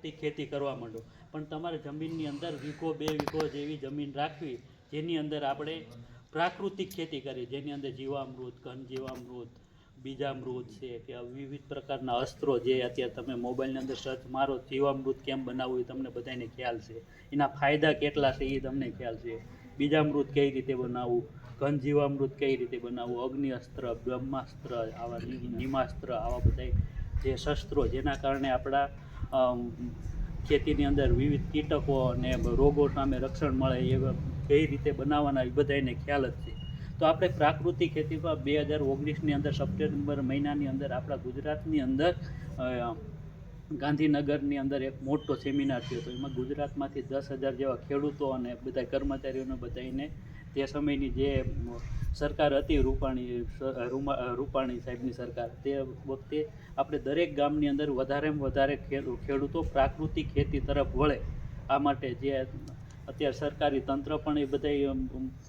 પ્રાકૃતિક ખેતી કરવા માંડો. પણ તમારે જમીનની અંદર વીઘો 2 વીઘો જેવી જમીન રાખવી, જેની અંદર આપણે પ્રાકૃતિક ખેતી કરીએ, જેની અંદર જીવામૃત, ઘન જીવામૃત, બીજામૃત છે કે વિવિધ પ્રકારના અસ્ત્રો, જે અત્યારે તમે મોબાઈલની અંદર સર્ચ મારો જીવામૃત કેમ બનાવવું એ તમને બધાને ખ્યાલ છે, એના ફાયદા કેટલા છે એ તમને ખ્યાલ છે, બીજામૃત કઈ રીતે બનાવવું, ઘન જીવામૃત કઈ રીતે બનાવવું, અગ્નિ અસ્ત્ર, બ્રહ્માસ્ત્ર, આવા નિમાસ્ત્ર, આવા બધા જે શસ્ત્રો જેના કારણે આપણા ખેતીની અંદર વિવિધ કીટકો અને રોગો સામે રક્ષણ મળે એ કઈ રીતે બનાવવાના એ બધાને ખ્યાલ જ છે. તો આપણે પ્રાકૃતિક ખેતીમાં 2019ની અંદર સપ્ટેમ્બર મહિનાની અંદર આપણા ગુજરાતની અંદર ગાંધીનગરની અંદર એક મોટો સેમિનાર થયો હતો. એમાં ગુજરાતમાંથી 10,000 જેવા ખેડૂતો અને બધા કર્મચારીઓને બધાને તે સમયની જે સરકાર હતી રૂપાણી સાહેબની સરકાર, તે વખતે આપણે દરેક ગામની અંદર વધારેમાં વધારે ખેડૂતો પ્રાકૃતિક ખેતી તરફ વળે, આ માટે જે અત્યારે સરકારી તંત્ર પણ એ બધા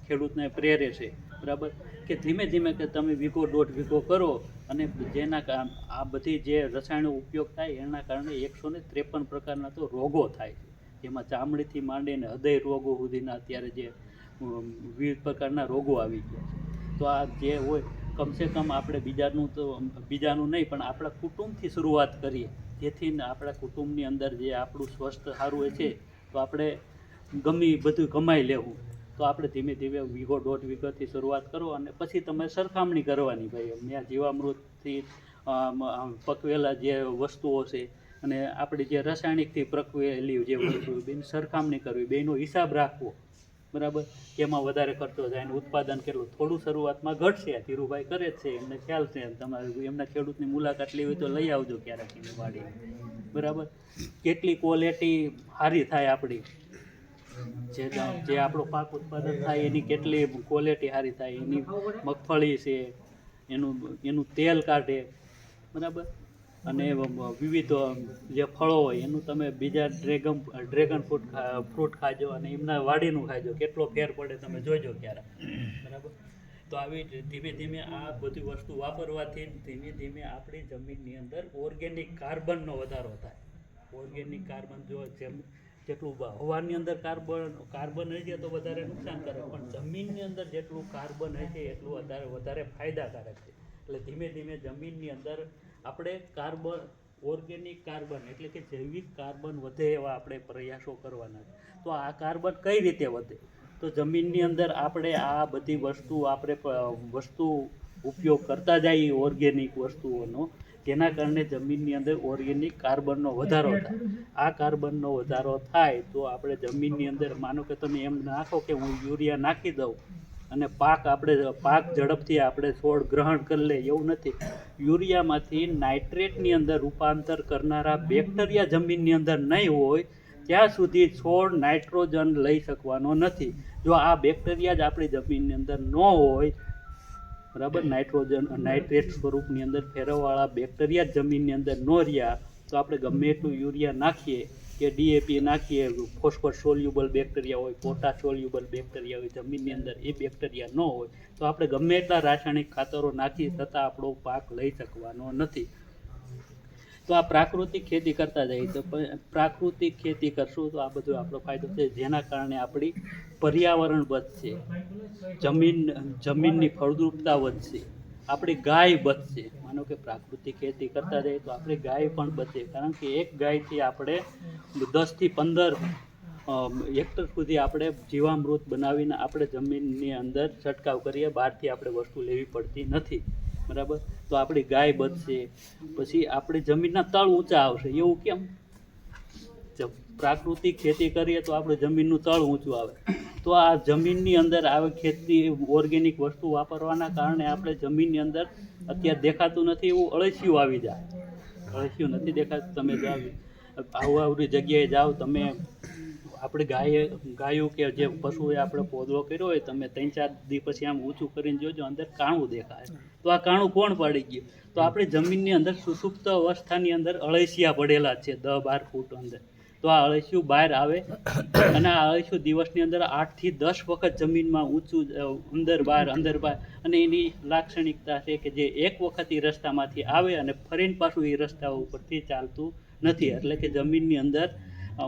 ખેડૂતને પ્રેરે છે, બરાબર, કે ધીમે ધીમે કે તમે વીઘો 1.5 વીઘો કરો અને જેના આ બધી જે રસાયણો ઉપયોગ થાય એના કારણે 153 પ્રકારના તો રોગો થાય છે, જેમાં ચામડીથી માંડીને હૃદય રોગો સુધીના અત્યારે જે વિવિધ પ્રકારના રોગો આવી ગયા છે. તો આ જે હોય કમસે કમ આપણે બીજાનું નહીં પણ આપણા કુટુંબથી શરૂઆત કરીએ, જેથી આપણા કુટુંબની અંદર જે આપણું સ્વસ્થ સારું હોય છે, તો આપણે ગમે બધું કમાઈ લેવું. તો આપણે ધીમે ધીમે વીઘો 1.5 વીઘોથી શરૂઆત કરો અને પછી તમે સરખામણી કરવાની, ભાઈ મેં જીવામૃતથી પકવેલા જે વસ્તુઓ છે અને આપણી જે રાસાયણિકથી પકવેલી જે વસ્તુઓ, બેની સરખામણી કરવી, બેનો હિસાબ રાખવો, બરાબર, એમાં વધારે ખર્ચો થાય અને ઉત્પાદન કેટલું. થોડું શરૂઆતમાં ઘટશે, ધીરુભાઈ કરે જ છે, એમને ખ્યાલ છે, તમારે એમના ખેડૂતની મુલાકાત લેવી તો લઈ આવજો ક્યારેક એની વાડી, બરાબર, કેટલી ક્વોલિટી સારી થાય આપણી, જે આપણો પાક ઉત્પાદન થાય એની કેટલી ક્વોલિટી સારી થાય, એની મગફળી છે એનું તેલ કાઢે, બરાબર, અને વિવિધ જે ફળો હોય એનું તમે બીજા ડ્રેગન ફ્રૂટ ખાજો અને એમના વાડીનું ખાજો, કેટલો ફેર પડે તમે જોજો ક્યારેક, બરાબર. તો આવી ધીમે ધીમે આ બધી વસ્તુ વાપરવાથી ધીમે ધીમે આપણી જમીનની અંદર ઓર્ગેનિક કાર્બનનો વધારો થાય. ઓર્ગેનિક કાર્બન જો જેટલું હવાની અંદર કાર્બન હશે તો વધારે નુકસાનકારક, પણ જમીનની અંદર જેટલું કાર્બન હશે એટલું વધારે ફાયદાકારક છે. એટલે ધીમે ધીમે જમીનની અંદર આપણે ઓર્ગેનિક કાર્બન એટલે કે જૈવિક કાર્બન વધે એવા આપણે પ્રયાસો કરવાના છે. તો આ કાર્બન કઈ રીતે વધે? તો જમીનની અંદર આપણે આ બધી વસ્તુ ઉપયોગ કરતા જઈએ ઓર્ગેનિક વસ્તુઓનો, તેના કારણે જમીનની અંદર ઓર્ગેનિક કાર્બનનો વધારો થાય. આ કાર્બનનો વધારો થાય તો આપણે જમીનની અંદર માનો કે તમે એમ નાખો કે હું યુરિયા નાખી દઉં અને પાક ઝડપથી આપણે છોડ ગ્રહણ કરી લે, એવું નથી. યુરિયામાંથી નાઇટ્રેટની અંદર રૂપાંતર કરનારા બેક્ટેરિયા જમીનની અંદર નહીં હોય ત્યાં સુધી છોડ નાઇટ્રોજન લઈ શકવાનો નથી. જો આ બેક્ટેરિયા જ આપણી જમીનની અંદર ન હોય, બરાબર, નાઇટ્રેટ સ્વરૂપની અંદર ફેરવવાળા બેક્ટેરિયા જમીનની અંદર ન રહ્યા, તો આપણે ગમે એટલું યુરિયા નાખીએ કે ડીએપી નાખીએ, ફોસ્ફરસ સોલ્યુબલ બેક્ટેરિયા હોય, પોટાશ સોલ્યુબલ બેક્ટેરિયા હોય, જમીનની અંદર એ બેક્ટેરિયા ન હોય તો આપણે ગમે એટલા રાસાયણિક ખાતરો નાખી છતાં આપણો પાક લઈ શકવાનો નથી. તો આ પ્રાકૃતિક ખેતી કરતા જઈએ તો પ્રાકૃતિક ખેતી કરશું તો આ બધો આપણો ફાયદો છે, જેના કારણે આપણી પર્યાવરણ બચશે, જમીનની ફળદ્રુપતા વધશે, આપણી ગાય બચશે. માનો કે પ્રાકૃતિક ખેતી કરતા જઈએ તો આપણી ગાય પણ બચે, કારણ કે એક ગાયથી આપણે 10 થી 15 હેક્ટર સુધી આપણે જીવામૃત બનાવીને આપણે જમીનની અંદર છંટકાવ કરીએ, બહારથી આપણે વસ્તુ લેવી પડતી નથી, બરાબર. તો આપણી ગાય બચશે, પછી આપણી જમીનના તળ ઊંચા આવશે. એવું કેમ? પ્રાકૃતિક ખેતી કરીએ તો આપણે જમીનનું તળ ઊંચું આવે. તો આ જમીનની અંદર આવે ખેતી ઓર્ગેનિક વસ્તુ વાપરવાના કારણે આપણે જમીનની અંદર અત્યારે દેખાતું નથી એવું અળસિયું આવી જાય. અળસિયું નથી દેખાતું, તમે જાઓ આવડી જગ્યાએ જાઓ તમે, આપણે ગાયું કે જે પશુએ આપણે પોદળો કર્યો હોય, તમે 3-4 દી પછી આમ ઊંચું કરીને જોજો, અંદર કાણું દેખાય. તો આ કાણું કોણ પાડી ગયું? તો આપણી જમીનની અંદર સુસુપ્ત અવસ્થાની અંદર અળસિયા પડેલા છે 10-12 ફૂટ અંદર. તો આ અળસિયું બહાર આવે અને આ અળસિયું દિવસની અંદર 8 થી 10 વખત જમીનમાં ઊંચું અંદર બહાર અને એની લાક્ષણિકતા છે કે જે એક વખત એ રસ્તામાંથી આવે અને ફરીને પાછું એ રસ્તા ઉપરથી ચાલતું નથી, એટલે કે જમીનની અંદર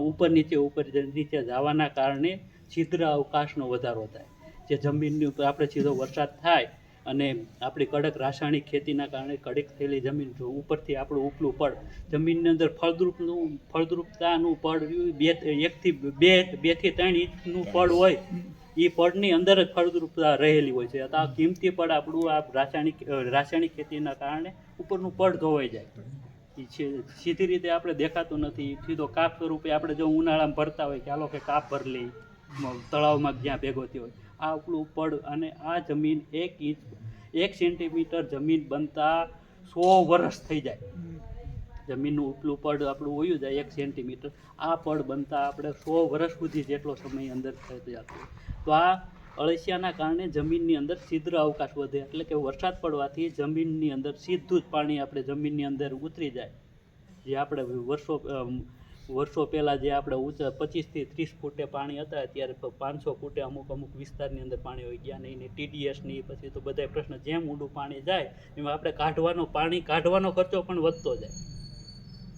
ઉપર નીચે જવાના કારણે છિદ્ર અવકાશનો વધારો થાય. જે જમીનની ઉપર આપણે સીધો વરસાદ થાય અને આપણી કડક રાસાયણિક ખેતીના કારણે કડક થયેલી જમીન ઉપરથી આપણું ઉપલું પડ જમીનની અંદર ફળદ્રુપતાનું પડ 1 થી 3 ઇંચનું પડ હોય, એ પડની અંદર જ ફળદ્રુપતા રહેલી હોય છે. આ કિંમતી પડ આપણું આ રાસાયણિક ખેતીના કારણે ઉપરનું પડ ધોવાઈ જાય. સીધી રીતે આપણે દેખાતું નથી. સીધો કાપ સ્વરૂપે આપણે જો ઉનાળામાં ભરતા હોય કે હાલો કે કાપ ભર લઈ તળાવમાં જ્યાં ભેગો થયો હોય, આ ઉપલું પડ અને આ જમીન 1 સેન્ટીમીટર જમીન બનતા 100 વર્ષ થઈ જાય. જમીનનું ઉપલું પડ આપણું હોયું જાય 1 સેન્ટીમીટર, આ પડ બનતા આપણે 100 વર્ષ સુધી જેટલો સમય અંદર થઈ જતો. તો આ અળસિયાના કારણે જમીનની અંદર છિદ્ર અવકાશ વધે, એટલે કે વરસાદ પડવાથી જમીનની અંદર સીધું જ પાણી આપણે જમીનની અંદર ઉતરી જાય. જે આપણે વર્ષો પહેલાં જે આપણે ઊંચા 25 થી 30 ફૂટે પાણી હતા, અત્યારે 500 ફૂટે અમુક વિસ્તારની અંદર પાણી હોય ગયા નહીં. TDSની પછી તો બધા પ્રશ્ન, જેમ ઊંડું પાણી જાય એમાં આપણે પાણી કાઢવાનો ખર્ચો પણ વધતો જાય.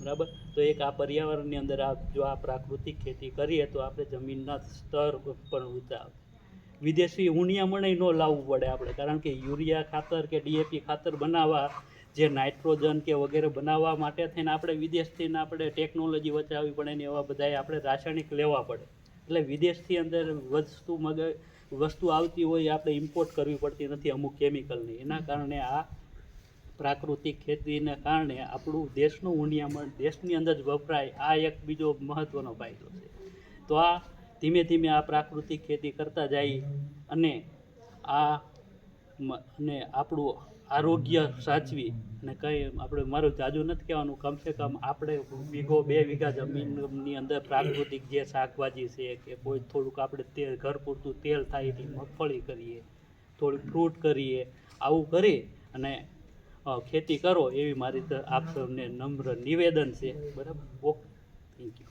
બરાબર. તો એક આ પર્યાવરણની અંદર જો આ પ્રાકૃતિક ખેતી કરીએ તો આપણે જમીનના સ્તર પણ ઊંચા આવે. વિદેશી ઉણિયામણ ન લાવવું પડે આપણે, કારણ કે યુરિયા ખાતર કે DAP ખાતર બનાવવા, જે નાઇટ્રોજન કે વગેરે બનાવવા માટે થઈને આપણે વિદેશથી આપણે ટેકનોલોજી વચાવવી પડે ને એવા બધા આપણે રાસાયણિક લેવા પડે. એટલે વિદેશથી અંદર વસ્તુ આવતી હોય આપણે ઇમ્પોર્ટ કરવી પડતી નથી અમુક કેમિકલની. એના કારણે આ પ્રાકૃતિક ખેતીને કારણે આપણું દેશનું ઉણિયામણ દેશની અંદર જ વપરાય. આ એક બીજો મહત્ત્વનો ફાયદો છે. તો આ ધીમે ધીમે આ પ્રાકૃતિક ખેતી કરતા જાય અને આપણું આરોગ્ય સાચવી અને કંઈ આપણે મારું જાજુ નથી કહેવાનું, કમસે કમ આપણે 1-2 વીઘા જમીનની અંદર પ્રાકૃતિક જે શાકભાજી છે કે કોઈ થોડુંક આપણે ઘર પૂરતું તેલ થાય એટલી મગફળી કરીએ, થોડીક ફ્રૂટ કરીએ, આવું કરી અને ખેતી કરો એવી મારી આપ સૌને નમ્ર નિવેદન છે. બરાબર. Okay, thank you.